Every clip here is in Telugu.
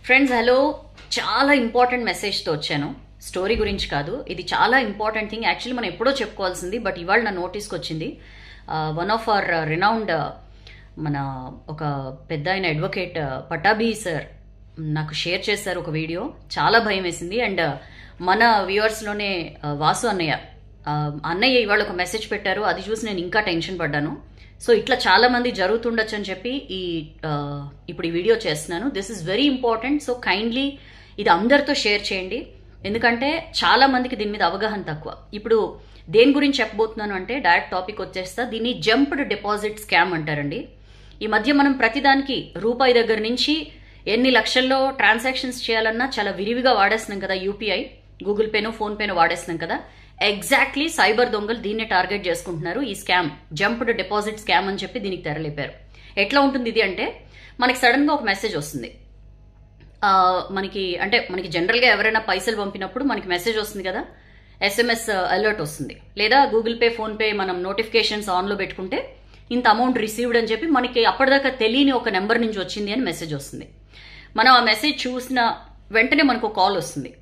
ఫ్రెండ్స్ హలో, చాలా ఇంపార్టెంట్ మెసేజ్తో వచ్చాను. స్టోరీ గురించి కాదు, ఇది చాలా ఇంపార్టెంట్ థింగ్. యాక్చువల్లీ మనం ఎప్పుడో చెప్పుకోవాల్సింది, బట్ ఇవాళ నా నోటీస్కి వచ్చింది. వన్ ఆఫ్ అవర్ రినౌండ్ మన ఒక పెద్ద ఆయన అడ్వకేట్ పటాభి సార్ నాకు షేర్ చేశారు ఒక వీడియో. చాలా భయం వేసింది. అండ్ మన వ్యూవర్స్లోనే వాసు అన్నయ్య ఇవాళ ఒక మెసేజ్ పెట్టారు. అది చూసి నేను ఇంకా టెన్షన్ పడ్డాను. సో ఇట్లా చాలా మంది జరుగుతుండొచ్చు అని చెప్పి ఇప్పుడు ఈ వీడియో చేస్తున్నాను. This is very important. So kindly ఇది అందరితో షేర్ చేయండి, ఎందుకంటే చాలా మందికి దీని మీద అవగాహన తక్కువ. ఇప్పుడు దేని గురించి చెప్పబోతున్నాను అంటే డైరెక్ట్ టాపిక్ వచ్చేస్తా. దీన్ని జంప్డ్ డిపాజిట్ స్కామ్ అంటారండి. ఈ మధ్య మనం ప్రతిదానికి రూపాయి దగ్గర నుంచి ఎన్ని లక్షల్లో ట్రాన్సాక్షన్స్ చేయాలన్నా చాలా విరివిగా వాడేస్తున్నాం కదా. యూపీఐ, గూగుల్ పేనో ఫోన్ పేనో వాడేస్తున్నాం కదా. ఎగ్జాక్ట్లీ సైబర్ దొంగలు దీన్నే టార్గెట్ చేసుకుంటున్నారు. ఈ స్కామ్ జంప్డ్ డిపాజిట్ స్కామ్ అని చెప్పి దీనికి తెరలేపారు. ఎట్లా ఉంటుంది ఇది అంటే, మనకి సడన్ గా ఒక మెసేజ్ వస్తుంది. మనకి జనరల్ గా ఎవరైనా పైసలు పంపినప్పుడు మనకి మెసేజ్ వస్తుంది కదా, SMS అలర్ట్ వస్తుంది. లేదా గూగుల్ పే ఫోన్ పే మనం నోటిఫికేషన్స్ ఆన్ లో పెట్టుకుంటే ఇంత అమౌంట్ రిసీవ్డ్ అని చెప్పి మనకి అప్పటిదాకా తెలియని ఒక నెంబర్ నుంచి వచ్చింది అని మెసేజ్ వస్తుంది. మనం ఆ మెసేజ్ చూసిన వెంటనే మనకు కాల్ వస్తుంది.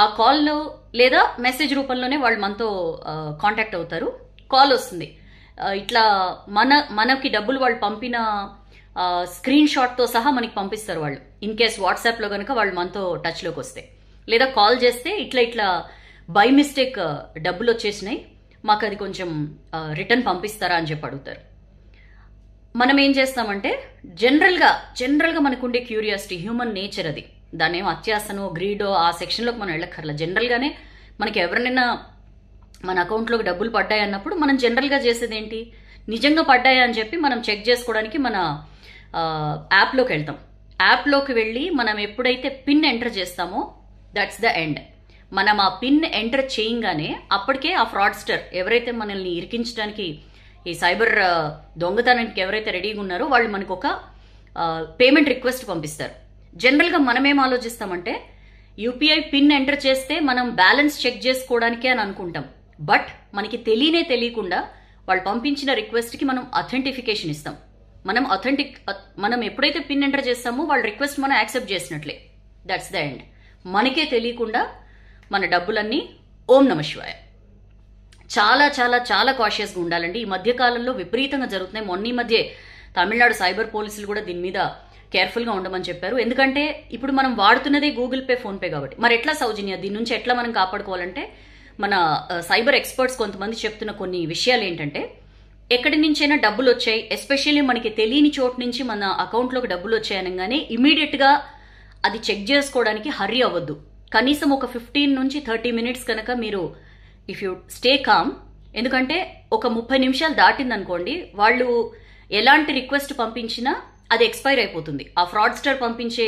ఆ కాల్లో లేదా మెసేజ్ రూపంలోనే వాళ్ళు మనతో కాంటాక్ట్ అవుతారు. కాల్ వస్తుంది, ఇట్లా మనకి డబ్బులు వాళ్ళు పంపిన స్క్రీన్ షాట్తో సహా మనకి పంపిస్తారు వాళ్ళు. ఇన్ కేస్ వాట్సాప్లో కనుక వాళ్ళు మనతో టచ్లోకి వస్తే, లేదా కాల్ చేస్తే ఇట్లా బై మిస్టేక్ డబ్బులు వచ్చేసినాయి, మాకు అది కొంచెం రిటర్న్ పంపిస్తారా అని చెప్పి అడుగుతారు. మనం ఏం చేస్తామంటే జనరల్గా మనకుండే క్యూరియాసిటీ, హ్యూమన్ నేచర్ అది. దాన్ని ఏమో అత్యాసనో గ్రీడో ఆ సెక్షన్లోకి మనం వెళ్ళక్కర్లా. జనరల్గానే మనకి ఎవరినైనా మన అకౌంట్లోకి డబ్బులు పడ్డాయి అన్నప్పుడు మనం జనరల్గా చేసేది ఏంటి, నిజంగా పడ్డాయా అని చెప్పి మనం చెక్ చేసుకోవడానికి మన యాప్లోకి వెళ్తాం. యాప్లోకి వెళ్ళి మనం ఎప్పుడైతే పిన్ ఎంటర్ చేస్తామో దట్స్ ద ఎండ్. మనం ఆ పిన్ ఎంటర్ చేయంగానే అప్పటికే ఆ ఫ్రాడ్స్టర్ ఎవరైతే మనల్ని ఇరికించడానికి, ఈ సైబర్ దొంగతనానికి ఎవరైతే రెడీగా ఉన్నారో వాళ్ళు మనకు ఒక పేమెంట్ రిక్వెస్ట్ పంపిస్తారు. జనరల్గా మనం ఏం ఆలోచిస్తామంటే, యూపీఐ పిన్ ఎంటర్ చేస్తే మనం బ్యాలెన్స్ చెక్ చేసుకోవడానికే అని అనుకుంటాం. బట్ మనకి తెలియకుండా వాళ్ళు పంపించిన రిక్వెస్ట్కి మనం అథెంటిఫికేషన్ ఇస్తాం. మనం ఎప్పుడైతే పిన్ ఎంటర్ చేస్తామో వాళ్ళ రిక్వెస్ట్ మనం యాక్సెప్ట్ చేసినట్లే. That's the end. మనకే తెలియకుండా మన డబ్బులన్నీ ఓం నమ శివాయ. చాలా చాలా చాలా కాషియస్గా ఉండాలండి. ఈ మధ్య కాలంలో విపరీతంగా జరుగుతున్నాయి. మొన్న ఈ మధ్య తమిళనాడు సైబర్ పోలీసులు కూడా దీని మీద కేర్ఫుల్గా ఉండమని చెప్పారు. ఎందుకంటే ఇప్పుడు మనం వాడుతున్నదే గూగుల్ పే ఫోన్ పే కాబట్టి. మరి ఎట్లా సౌజన్య దీని నుంచి ఎట్లా మనం కాపాడుకోవాలంటే, మన సైబర్ ఎక్స్పర్ట్స్ కొంతమంది చెప్తున్న కొన్ని విషయాలు ఏంటంటే, ఎక్కడి నుంచైనా డబ్బులు వచ్చాయి, ఎస్పెషల్లీ మనకి తెలియని చోటు నుంచి మన అకౌంట్లోకి డబ్బులు వచ్చాయనగానే ఇమీడియట్గా అది చెక్ చేసుకోవడానికి హర్రీ అవ్వద్దు. కనీసం ఒక 15 నుంచి 30 మినిట్స్ కనుక మీరు ఇఫ్ యూ స్టే కామ్, ఎందుకంటే ఒక 30 నిమిషాలు దాటిందనుకోండి, వాళ్ళు ఎలాంటి రిక్వెస్ట్ పంపించినా అది ఎక్స్పైర్ అయిపోతుంది. ఆ ఫ్రాడ్స్టర్ పంపించే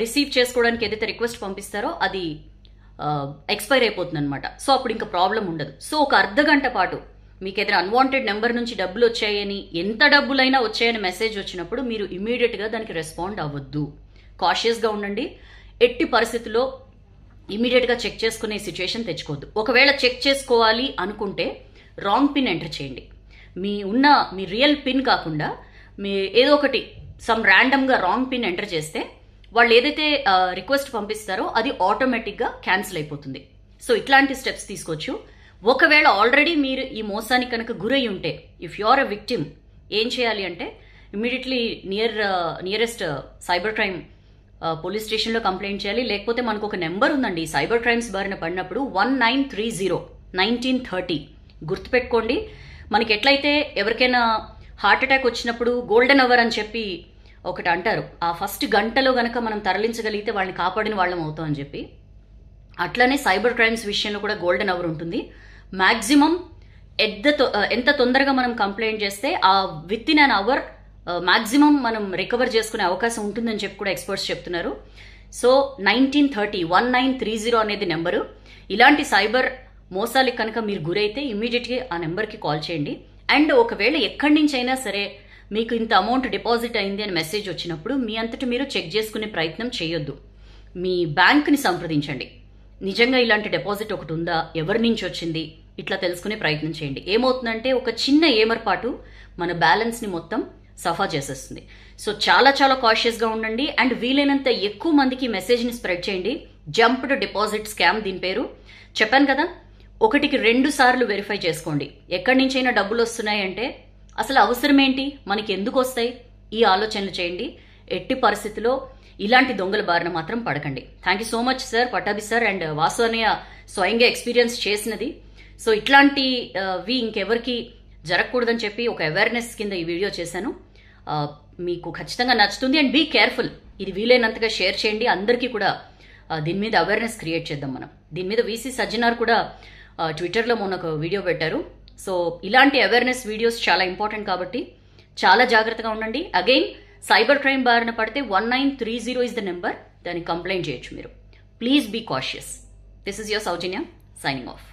రిసీవ్ చేసుకోవడానికి ఏదైతే రిక్వెస్ట్ పంపిస్తారో అది ఎక్స్పైర్ అయిపోతుంది అనమాట. సో అప్పుడు ఇంకా ప్రాబ్లం ఉండదు. సో ఒక అర్ధగంట పాటు మీకు ఏదైనా అన్వాంటెడ్ నెంబర్ నుంచి డబ్బులు వచ్చాయని, ఎంత డబ్బులైనా వచ్చాయని మెసేజ్ వచ్చినప్పుడు మీరు ఇమీడియట్గా దానికి రెస్పాండ్ అవ్వద్దు. కాషియస్గా ఉండండి. ఎట్టి పరిస్థితుల్లో ఇమీడియట్గా చెక్ చేసుకునే సిచ్యువేషన్ తెచ్చుకోవద్దు. ఒకవేళ చెక్ చేసుకోవాలి అనుకుంటే రాంగ్ పిన్ ఎంటర్ చేయండి. మీ రియల్ పిన్ కాకుండా మీ ఏదో ఒకటి సమ్ ర్యాండమ్గా రాంగ్ పిన్ ఎంటర్ చేస్తే వాళ్ళు ఏదైతే రిక్వెస్ట్ పంపిస్తారో అది ఆటోమేటిక్గా క్యాన్సిల్ అయిపోతుంది. సో ఇట్లాంటి స్టెప్స్ తీసుకోవచ్చు. ఒకవేళ ఆల్రెడీ మీరు ఈ మోసానికి కనుక గురై ఉంటే, if you are a victim, ఏం చేయాలి అంటే immediately nearest cyber crime police స్టేషన్లో కంప్లైంట్ చేయాలి. లేకపోతే మనకు ఒక నెంబర్ ఉందండి, సైబర్ క్రైమ్స్ బారిన పడినప్పుడు 1930 గుర్తుపెట్టుకోండి. మనకి ఎట్లయితే ఎవరికైనా హార్ట్ అటాక్ వచ్చినప్పుడు గోల్డెన్ అవర్ అని చెప్పి ఒకటి అంటారు, ఆ ఫస్ట్ గంటలో గనక మనం తరలించగలిగితే వాళ్ళని కాపాడిన వాళ్ళం అవుతాం అని చెప్పి, అట్లనే సైబర్ క్రైమ్స్ విషయంలో కూడా గోల్డెన్ అవర్ ఉంటుంది. మ్యాక్సిమం ఎంత తొందరగా మనం కంప్లైంట్ చేస్తే ఆ within an hour maximum మనం రికవర్ చేసుకునే అవకాశం ఉంటుందని చెప్పి కూడా ఎక్స్పర్ట్స్ చెప్తున్నారు. సో 1930 అనేది నెంబరు. ఇలాంటి సైబర్ మోసాలకి కనుక మీరు గురైతే ఇమీడియట్గా ఆ నెంబర్కి కాల్ చేయండి. అండ్ ఒకవేళ ఎక్కడి నుంచి అయినా సరే మీకు ఇంత అమౌంట్ డిపాజిట్ అయింది అని మెసేజ్ వచ్చినప్పుడు మీ అంతటి మీరు చెక్ చేసుకునే ప్రయత్నం చేయొద్దు. మీ బ్యాంక్ని సంప్రదించండి. నిజంగా ఇలాంటి డిపాజిట్ ఒకటి ఉందా, ఎవరి నుంచి వచ్చింది, ఇట్లా తెలుసుకునే ప్రయత్నం చేయండి. ఏమవుతుందంటే ఒక చిన్న ఏమర్పాటు మన బ్యాలెన్స్ని మొత్తం సఫా చేసేస్తుంది. సో చాలా చాలా కాషియస్గా ఉండండి అండ్ వీలైనంత ఎక్కువ మందికి మెసేజ్ని స్ప్రెడ్ చేయండి. జంప్డ్ డిపాజిట్ స్కామ్ దీని పేరు. చెప్పాను కదా, 1కి 2 సార్లు వెరిఫై చేసుకోండి. ఎక్కడి నుంచైనా డబ్బులు వస్తున్నాయంటే అసలు అవసరం ఏంటి, మనకి ఎందుకు వస్తాయి, ఈ ఆలోచనలు చేయండి. ఎట్టి పరిస్థితిలో ఇలాంటి దొంగల బారిన మాత్రం పడకండి. Thank you so much sir, Pattabhi sir and Vasu అన్నయ్య స్వయంగా ఎక్స్పీరియన్స్ చేసినది. సో ఇట్లాంటివి ఇంకెవరికి జరగకూడదని చెప్పి ఒక అవేర్నెస్ కింద ఈ వీడియో చేశాను. మీకు ఖచ్చితంగా నచ్చుతుంది అండ్ బీ కేర్ఫుల్. ఇది వీలైనంతగా షేర్ చేయండి. అందరికీ కూడా దీని మీద అవేర్నెస్ క్రియేట్ చేద్దాం మనం. దీని మీద వీసీ సజ్జనార్ కూడా ట్విట్టర్లో మొన్న ఒక వీడియో పెట్టారు. సో ఇలాంటి అవేర్నెస్ వీడియోస్ చాలా ఇంపార్టెంట్ కాబట్టి చాలా జాగ్రత్తగా ఉండండి. అగైన్ సైబర్ క్రైమ్ బారిన పడితే 1930 ఇస్ ద నెంబర్. దానికి కంప్లైంట్ చేయొచ్చు మీరు. Please be cautious. This is your Soujanya signing of.